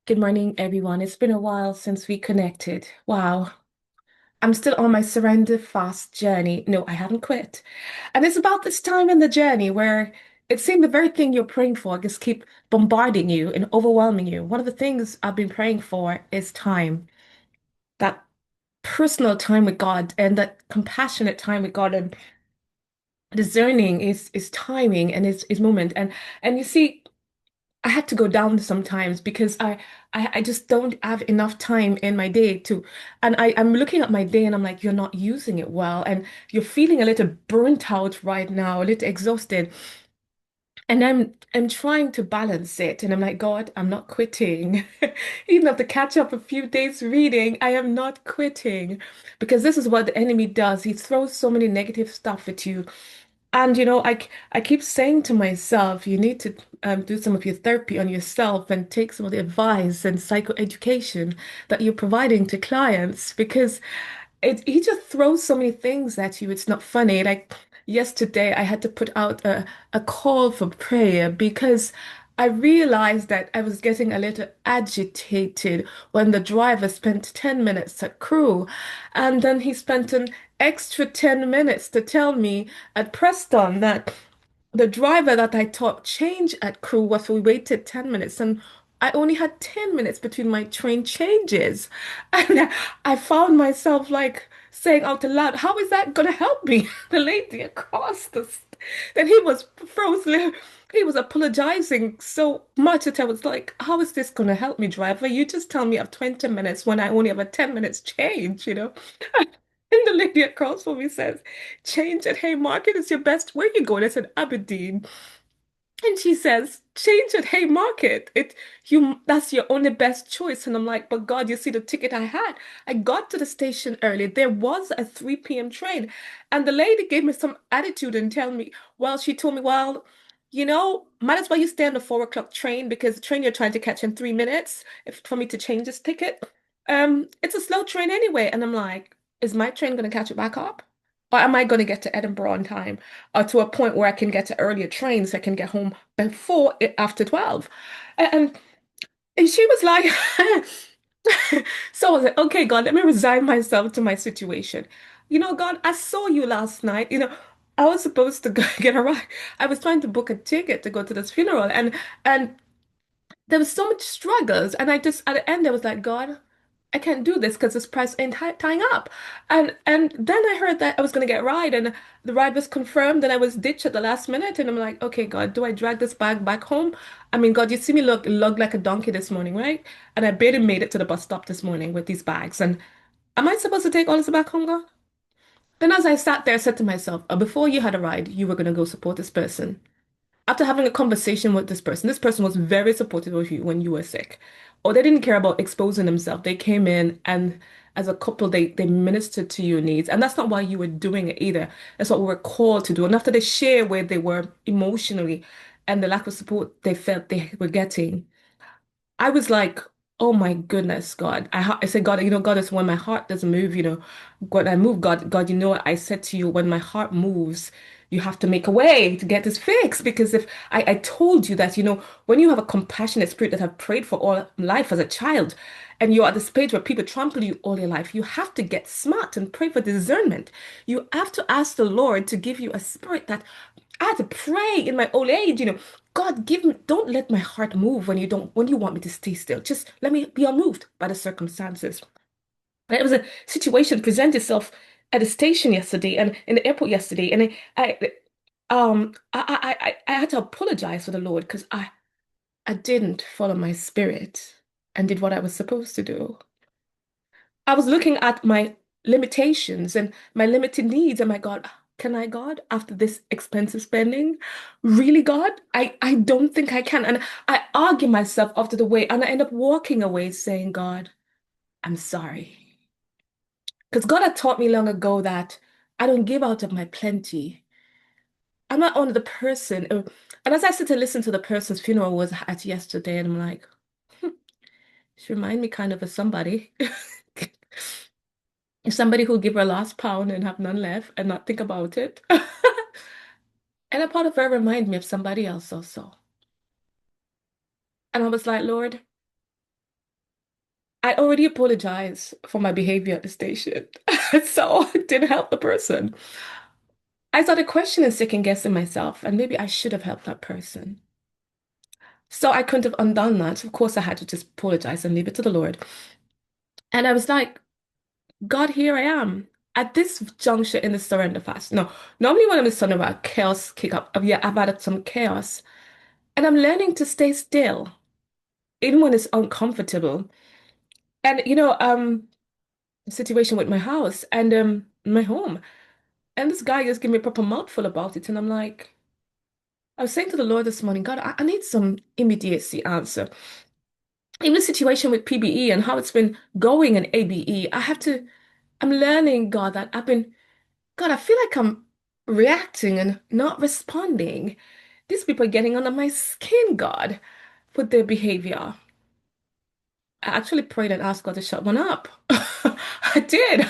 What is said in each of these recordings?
Good morning, everyone. It's been a while since we connected. Wow. I'm still on my surrender fast journey. No, I haven't quit. And it's about this time in the journey where it seemed the very thing you're praying for just keep bombarding you and overwhelming you. One of the things I've been praying for is time, that personal time with God and that compassionate time with God and discerning is timing and is moment. And you see, I had to go down sometimes because I just don't have enough time in my day to, and I'm looking at my day and I'm like, you're not using it well, and you're feeling a little burnt out right now, a little exhausted. And I'm trying to balance it. And I'm like, God, I'm not quitting. Even if to catch up a few days reading, I am not quitting. Because this is what the enemy does. He throws so many negative stuff at you. And I keep saying to myself, you need to do some of your therapy on yourself and take some of the advice and psychoeducation that you're providing to clients because he just throws so many things at you. It's not funny. Like yesterday, I had to put out a call for prayer because I realized that I was getting a little agitated when the driver spent 10 minutes at Crew, and then he spent an extra 10 minutes to tell me at Preston that the driver that I taught change at Crew was we waited 10 minutes and I only had 10 minutes between my train changes. And I found myself like saying out loud, how is that gonna help me? The lady across then he was frozen. He was apologizing so much that I was like, how is this gonna help me, driver? You just tell me I have 20 minutes when I only have a 10 minutes change, you know? And the lady across from me says, change at Haymarket is your best. Where you going? I said, Aberdeen. And she says, change at Haymarket. That's your only best choice. And I'm like, but God, you see the ticket I had. I got to the station early. There was a 3 p.m. train. And the lady gave me some attitude and she told me, well, might as well you stay on the 4 o'clock train because the train you're trying to catch in 3 minutes for me to change this ticket. It's a slow train anyway. And I'm like, is my train going to catch it back up? Or am I going to get to Edinburgh on time? Or to a point where I can get to earlier trains so I can get home after 12. And, and she was like, so I was like, okay, God, let me resign myself to my situation. God, I saw you last night. I was supposed to go get a ride. I was trying to book a ticket to go to this funeral, and there was so much struggles, and I just at the end I was like, God, I can't do this because this price ain't tying up. And then I heard that I was gonna get a ride, and the ride was confirmed, and I was ditched at the last minute, and I'm like, okay, God, do I drag this bag back home? I mean, God, you see me lug like a donkey this morning, right? And I barely made it to the bus stop this morning with these bags. And am I supposed to take all this back home, God? Then as I sat there, I said to myself, before you had a ride, you were gonna go support this person. After having a conversation with this person was very supportive of you when you were sick. Or they didn't care about exposing themselves. They came in and as a couple, they ministered to your needs. And that's not why you were doing it either. That's what we were called to do. And after they share where they were emotionally and the lack of support they felt they were getting, I was like, oh my goodness, God. I said, God, God, is when my heart doesn't move, when I move, God, I said to you, when my heart moves, you have to make a way to get this fixed. Because if I told you that, when you have a compassionate spirit that I've prayed for all life as a child, and you're at this page where people trample you all your life, you have to get smart and pray for discernment. You have to ask the Lord to give you a spirit that I had to pray in my old age, God, don't let my heart move when you want me to stay still. Just let me be unmoved by the circumstances. And it was a situation present itself at the station yesterday and in the airport yesterday. And I had to apologize for the Lord because I didn't follow my spirit and did what I was supposed to do. I was looking at my limitations and my limited needs. And my God, can I, God, after this expensive spending? Really, God? I don't think I can. And I argue myself after the way, and I end up walking away saying, God, I'm sorry. Because God had taught me long ago that I don't give out of my plenty. I'm not only the person. And as I sit to listen to the person's funeral was at yesterday, and I'm like, she remind me kind of somebody. Somebody who'll give her last pound and have none left and not think about it. And a part of her remind me of somebody else also. And I was like, Lord, I already apologized for my behavior at the station. So it didn't help the person. I started questioning, second guessing myself, and maybe I should have helped that person. So I couldn't have undone that. Of course, I had to just apologize and leave it to the Lord. And I was like, God, here I am at this juncture in the surrender fast. No, normally when I'm in surrender, chaos kick up. Yeah, I've had some chaos, and I'm learning to stay still, even when it's uncomfortable. And situation with my house and my home, and this guy just gave me a proper mouthful about it, and I'm like, I was saying to the Lord this morning, God, I need some immediacy answer. Even the situation with PBE and how it's been going in ABE, I'm learning, God, that God, I feel like I'm reacting and not responding. These people are getting under my skin, God, with their behavior. I actually prayed and asked God to shut one up. I did.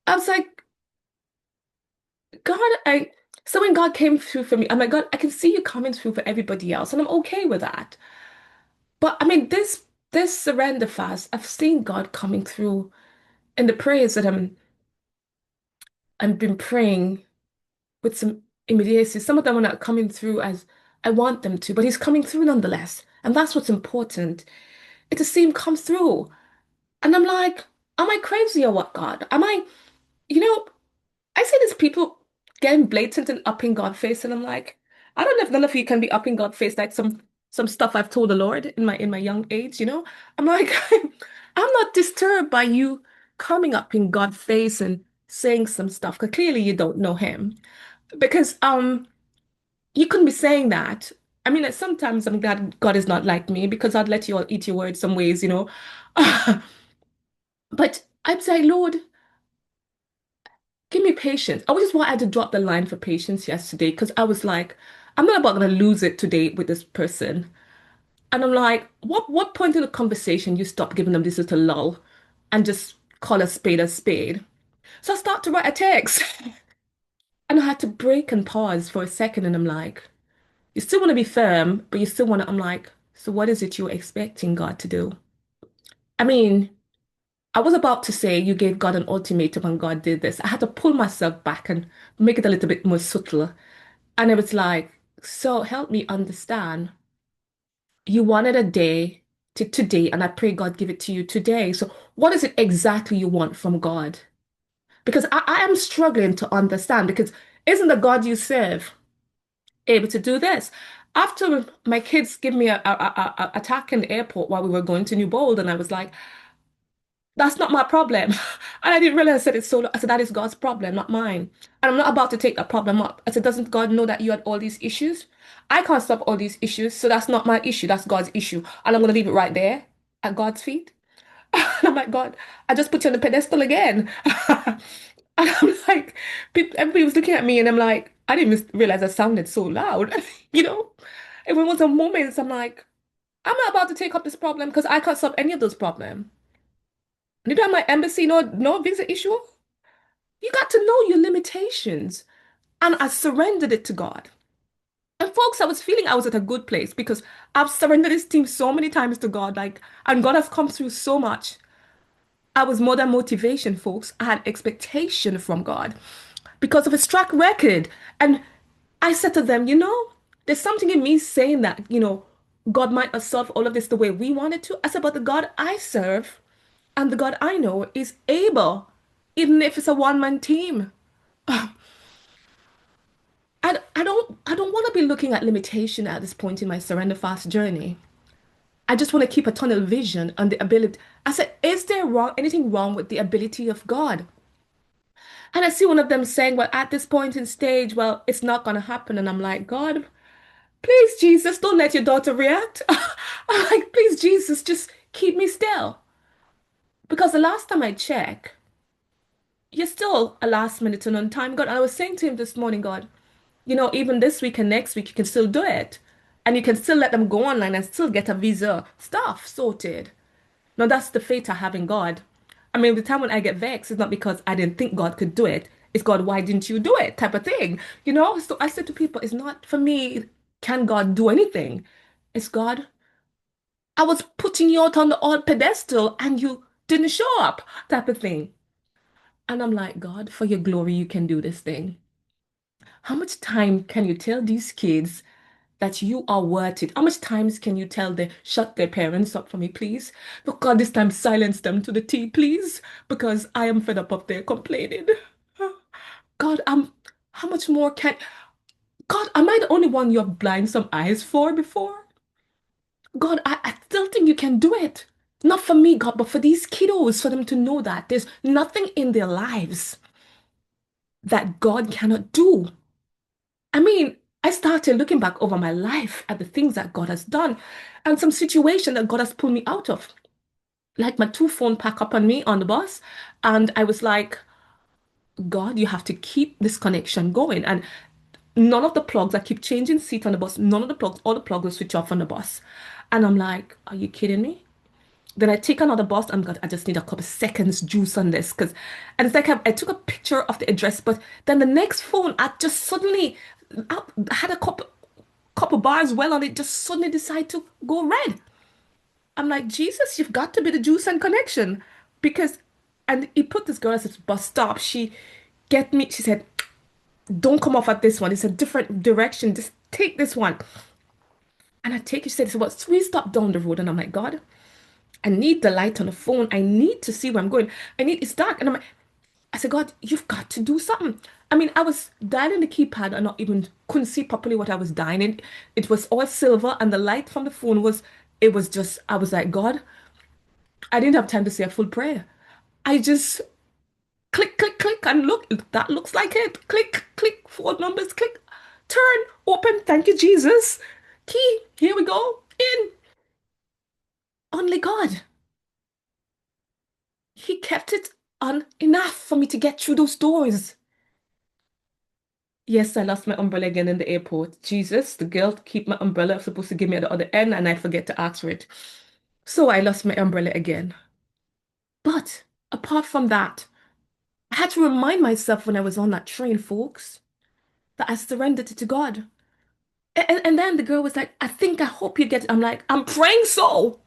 I was like, God, so when God came through for me, I'm like, God, I can see you coming through for everybody else, and I'm okay with that. But I mean, this surrender fast, I've seen God coming through in the prayers that I've been praying with some immediacy. Some of them are not coming through as I want them to, but He's coming through nonetheless. And that's what's important. It's to see Him come through. And I'm like, am I crazy or what, God? You know, I see these people getting blatant and up in God face, and I'm like, I don't know if none of you can be up in God face like some stuff I've told the Lord in my young age. I'm like, I'm not disturbed by you coming up in God face and saying some stuff, because clearly you don't know Him. Because you couldn't be saying that. I mean, like, sometimes I'm glad God is not like me because I'd let you all eat your words some ways. But I'd say, Lord, give me patience. I just wanted to drop the line for patience yesterday because I was like, I'm not about gonna lose it today with this person. And I'm like, what point in the conversation you stop giving them this little lull and just call a spade a spade? So I start to write a text. And I had to break and pause for a second, and I'm like, you still want to be firm, but you still want to, I'm like, so what is it you're expecting God to do? I mean, I was about to say you gave God an ultimatum and God did this. I had to pull myself back and make it a little bit more subtle. And it was like, so help me understand. You wanted a day to today, and I pray God give it to you today. So what is it exactly you want from God? Because I am struggling to understand, because isn't the God you serve able to do this? After my kids give me a attack in the airport while we were going to New Bold, and I was like, that's not my problem. And I didn't realize I said it so long. I said, that is God's problem, not mine. And I'm not about to take that problem up. I said, doesn't God know that you had all these issues? I can't stop all these issues, so that's not my issue. That's God's issue. And I'm going to leave it right there at God's feet. And I'm like, God, I just put you on the pedestal again. And I'm like, everybody was looking at me, and I'm like, I didn't even realize I sounded so loud. You know, it was some moments I'm like, I'm not about to take up this problem because I can't solve any of those problems. Neither have my embassy, no visa issue. You got to know your limitations. And I surrendered it to God. And folks, I was feeling I was at a good place because I've surrendered this team so many times to God, like, and God has come through so much. I was more than motivation, folks. I had expectation from God because of his track record. And I said to them, there's something in me saying that, God might not solve all of this the way we wanted to. I said, but the God I serve and the God I know is able, even if it's a one-man team. I don't want to be looking at limitation at this point in my surrender fast journey. I just want to keep a tunnel vision on the ability. I said, is there anything wrong with the ability of God? And I see one of them saying, well, at this point in stage, well, it's not going to happen. And I'm like, God, please, Jesus, don't let your daughter react. I'm like, please, Jesus, just keep me still. Because the last time I checked, you're still a last minute and on time, God. And I was saying to him this morning, God, even this week and next week, you can still do it. And you can still let them go online and still get a visa stuff sorted. Now, that's the faith I have in God. I mean, the time when I get vexed, it's not because I didn't think God could do it. It's God, why didn't you do it? Type of thing. So I said to people, it's not for me, can God do anything? It's God, I was putting you out on the odd pedestal and you didn't show up, type of thing. And I'm like, God, for your glory, you can do this thing. How much time can you tell these kids that you are worth it? How much times can you tell them, shut their parents up for me, please? But God, this time silence them to the T, please, because I am fed up there complaining. God, how much more can, God, am I the only one you have blind some eyes for before? God, I still think you can do it. Not for me, God, but for these kiddos, for them to know that there's nothing in their lives that God cannot do. I mean, I started looking back over my life at the things that God has done and some situation that God has pulled me out of. Like my two phone pack up on me on the bus. And I was like, God, you have to keep this connection going. And none of the plugs, I keep changing seat on the bus. None of the plugs, all the plugs will switch off on the bus. And I'm like, are you kidding me? Then I take another bus. I'm God, I just need a couple seconds juice on this. And it's like I took a picture of the address, but then the next phone, I just suddenly I had a couple bars well on it, just suddenly decide to go red. I'm like, Jesus, you've got to be the juice and connection. Because, and he put this girl at this bus stop. She said, don't come off at this one. It's a different direction. Just take this one. And I take it, she said, it's about three stops down the road. And I'm like, God, I need the light on the phone. I need to see where I'm going. It's dark. And I said, God, you've got to do something. I mean, I was dialing the keypad and not even couldn't see properly what I was dialing. It was all silver and the light from the phone it was just, I was like, God, I didn't have time to say a full prayer. I just click, click, click, and look, that looks like it. Click, click, four numbers, click, turn, open, thank you, Jesus. Key, here we go, in. Only God. He kept it on enough for me to get through those doors. Yes, I lost my umbrella again in the airport. Jesus, the girl keep my umbrella supposed to give me at the other end, and I forget to ask for it. So I lost my umbrella again. But apart from that, I had to remind myself when I was on that train, folks, that I surrendered it to God. And then the girl was like, I hope you get it. I'm like, I'm praying so.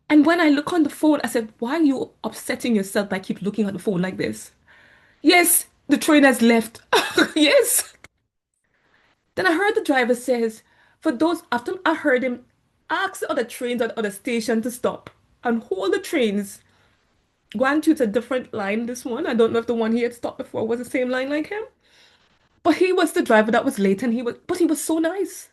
And when I look on the phone, I said, why are you upsetting yourself by keep looking at the phone like this? Yes, the train has left. Yes. Then I heard the driver says, for those after I heard him ask the other trains at the other station to stop and hold the trains. Guangzhou is a different line, this one. I don't know if the one he had stopped before was the same line like him. But he was the driver that was late and he was so nice.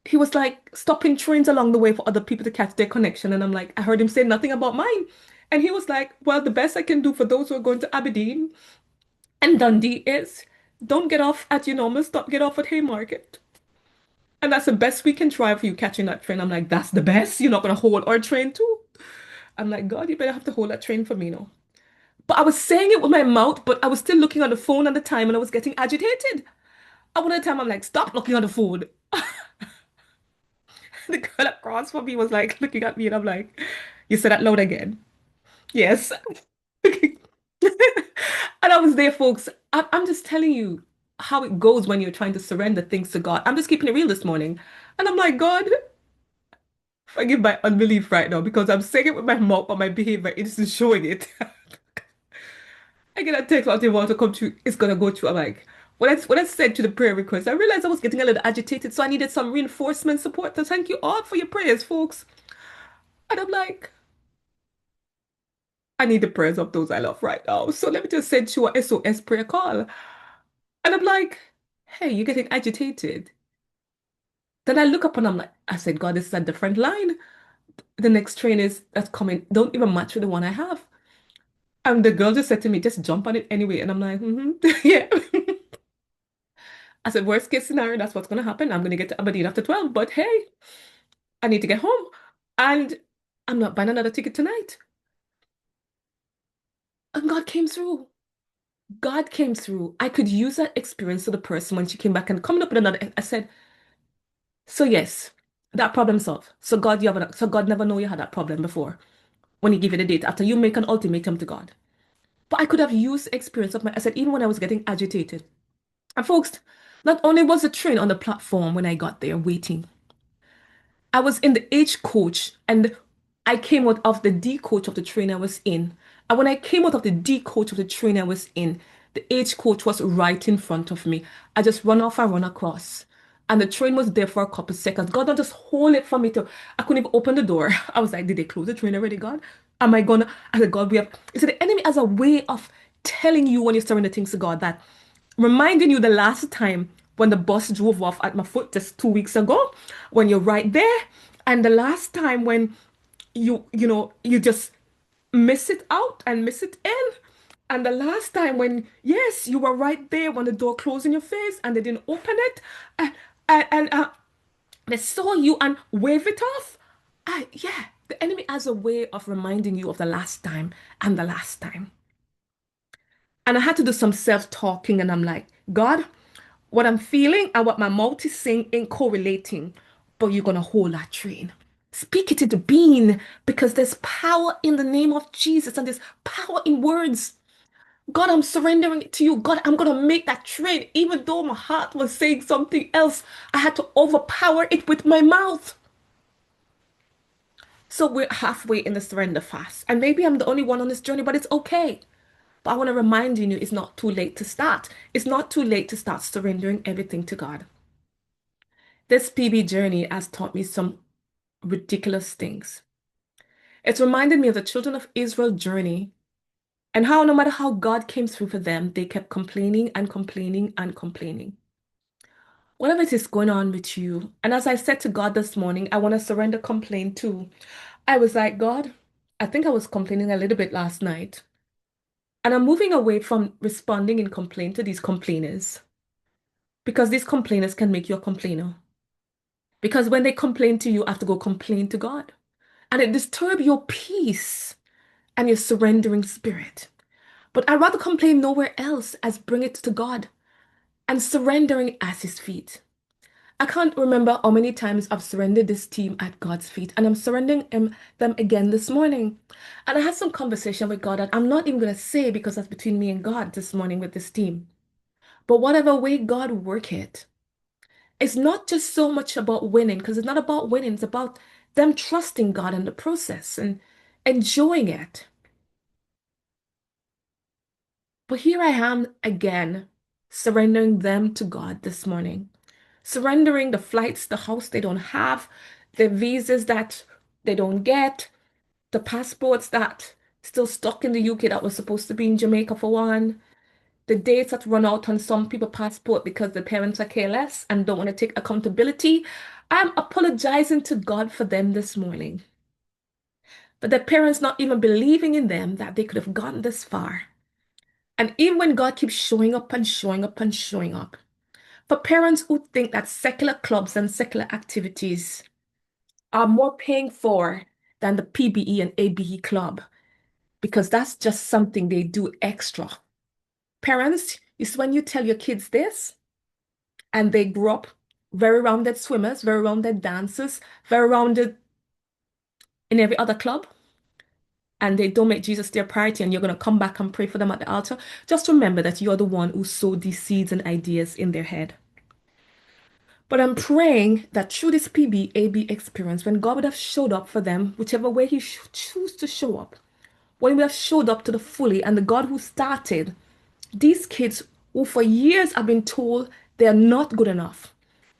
He was like stopping trains along the way for other people to catch their connection. And I'm like, I heard him say nothing about mine. And he was like, well, the best I can do for those who are going to Aberdeen and Dundee is don't get off at your normal stop, get off at Haymarket. And that's the best we can try for you catching that train. I'm like, that's the best. You're not gonna hold our train too. I'm like, God, you better have to hold that train for me now. But I was saying it with my mouth, but I was still looking on the phone at the time and I was getting agitated. At one time, I'm like, stop looking on the phone. The girl across from me was like looking at me and I'm like, you said that loud again. Yes. And I was there, folks. I'm just telling you how it goes when you're trying to surrender things to God. I'm just keeping it real this morning. And I'm like, God, forgive my unbelief right now because I'm saying it with my mouth, but my behavior isn't showing it. I get a text out want to come through, it's gonna go through. I'm like, when I said to the prayer request, I realized I was getting a little agitated, so I needed some reinforcement support. So thank you all for your prayers, folks. And I'm like, I need the prayers of those I love right now. So let me just send you a SOS prayer call. And I'm like, hey, you're getting agitated. Then I look up and I'm like, I said, God, this is a different line. The next train is that's coming. Don't even match with the one I have. And the girl just said to me, just jump on it anyway. And I'm like, yeah. I said, worst case scenario, that's what's going to happen. I'm going to get to Aberdeen after 12. But hey, I need to get home. And I'm not buying another ticket tonight. And God came through. God came through. I could use that experience to the person when she came back and coming up with another. I said, so yes, that problem solved. So God never know you had that problem before when he give you the date after you make an ultimatum to God. But I could have used experience of my, I said, even when I was getting agitated. And folks, not only was the train on the platform when I got there waiting, I was in the H coach and I came out of the D coach of the train I was in. And when I came out of the D coach of the train I was in, the H coach was right in front of me. I just run off and run across. And the train was there for a couple seconds. God don't just hold it for me to, I couldn't even open the door. I was like, did they close the train already, God? Am I gonna? I said, God, we have. So the enemy has a way of telling you when you're surrender things to God that reminding you the last time when the bus drove off at my foot just 2 weeks ago, when you're right there, and the last time when you just miss it out and miss it in. And the last time when, yes, you were right there when the door closed in your face and they didn't open it, and, and they saw you and wave it off. Yeah, the enemy has a way of reminding you of the last time and the last time. And I had to do some self-talking, and I'm like, God, what I'm feeling and what my mouth is saying ain't correlating, but you're gonna hold that train. Speak it into being because there's power in the name of Jesus and there's power in words. God, I'm surrendering it to you. God, I'm gonna make that train, even though my heart was saying something else. I had to overpower it with my mouth. So we're halfway in the surrender fast. And maybe I'm the only one on this journey, but it's okay. But I want to remind you, it's not too late to start. It's not too late to start surrendering everything to God. This PB journey has taught me some ridiculous things. It's reminded me of the children of Israel journey and how no matter how God came through for them, they kept complaining and complaining and complaining. Whatever it is going on with you, and as I said to God this morning, I want to surrender complaint too. I was like, God, I think I was complaining a little bit last night. And I'm moving away from responding in complaint to these complainers because these complainers can make you a complainer. Because when they complain to you, I have to go complain to God. And it disturbs your peace and your surrendering spirit. But I'd rather complain nowhere else as bring it to God and surrendering at his feet. I can't remember how many times I've surrendered this team at God's feet, and I'm surrendering them again this morning. And I had some conversation with God that I'm not even going to say because that's between me and God this morning with this team. But whatever way God work it, it's not just so much about winning, because it's not about winning, it's about them trusting God in the process and enjoying it. But here I am again, surrendering them to God this morning, surrendering the flights, the house they don't have, the visas that they don't get, the passports that still stuck in the UK that was supposed to be in Jamaica for one, the dates that run out on some people's passport because the parents are careless and don't want to take accountability. I'm apologizing to God for them this morning. But the parents not even believing in them that they could have gotten this far. And even when God keeps showing up and showing up and showing up, for parents who think that secular clubs and secular activities are more paying for than the PBE and ABE club, because that's just something they do extra. Parents, is when you tell your kids this, and they grow up very rounded swimmers, very rounded dancers, very rounded in every other club, and they don't make Jesus their priority, and you're going to come back and pray for them at the altar, just remember that you're the one who sowed these seeds and ideas in their head. But I'm praying that through this PBAB experience, when God would have showed up for them, whichever way He choose to show up, when He would have showed up to the fully, and the God who started these kids who for years have been told they are not good enough,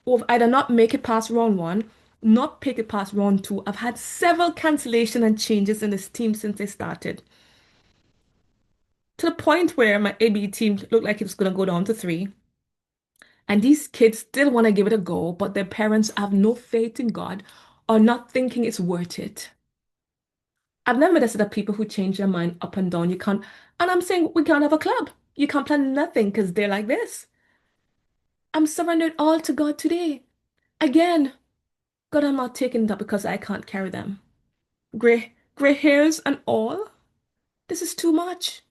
who have either not make it past round one, not make it past round two. I've had several cancellation and changes in this team since they started. To the point where my AB team looked like it was going to go down to three. And these kids still want to give it a go, but their parents have no faith in God or not thinking it's worth it. I've never met a set of people who change their mind up and down. You can't, and I'm saying we can't have a club. You can't plan nothing because they're like this. I'm surrendered all to God today. Again, God, I'm not taking that because I can't carry them. Gray hairs and all. This is too much.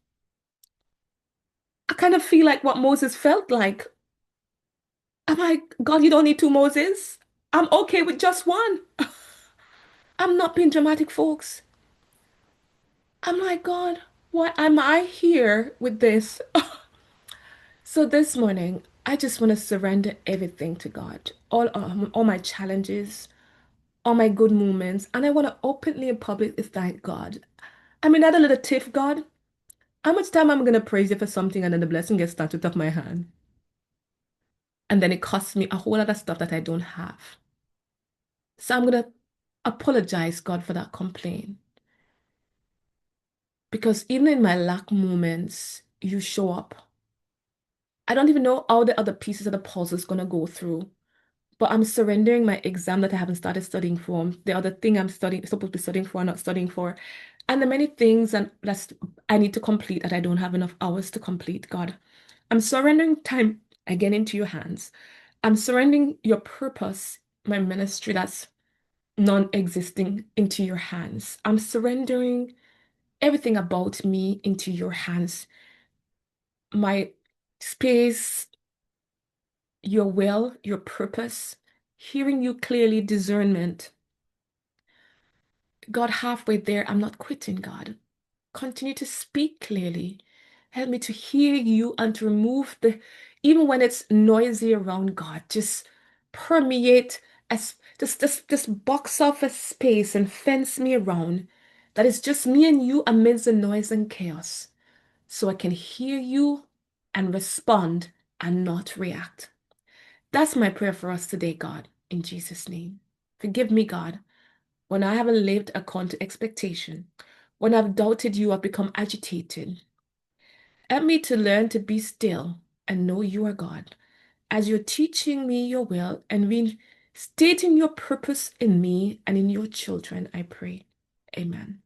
I kind of feel like what Moses felt like. I'm like, God, you don't need two Moses. I'm okay with just one. I'm not being dramatic, folks. I'm like, God, why am I here with this? So this morning, I just want to surrender everything to God. All my challenges, all my good moments, and I want to openly and publicly thank God. I mean, not a little tiff, God. How much time am I going to praise you for something and then the blessing gets snatched out of my hand? And then it costs me a whole lot of stuff that I don't have. So I'm going to apologize, God, for that complaint. Because even in my lack moments, you show up. I don't even know how the other pieces of the puzzle is going to go through. But I'm surrendering my exam that I haven't started studying for, the other thing I'm studying, supposed to be studying for, not studying for, and the many things and that's I need to complete that I don't have enough hours to complete, God. I'm surrendering time again into your hands. I'm surrendering your purpose, my ministry that's non-existing into your hands. I'm surrendering everything about me into your hands. My space, your will, your purpose, hearing you clearly, discernment. God, halfway there, I'm not quitting, God. Continue to speak clearly. Help me to hear you and to remove even when it's noisy around, God, just permeate as this box off a space and fence me around that is just me and you amidst the noise and chaos, so I can hear you and respond and not react. That's my prayer for us today, God, in Jesus' name. Forgive me, God, when I haven't lived according to expectation, when I've doubted you, I've become agitated. Help me to learn to be still and know you are God. As you're teaching me your will and reinstating your purpose in me and in your children, I pray. Amen.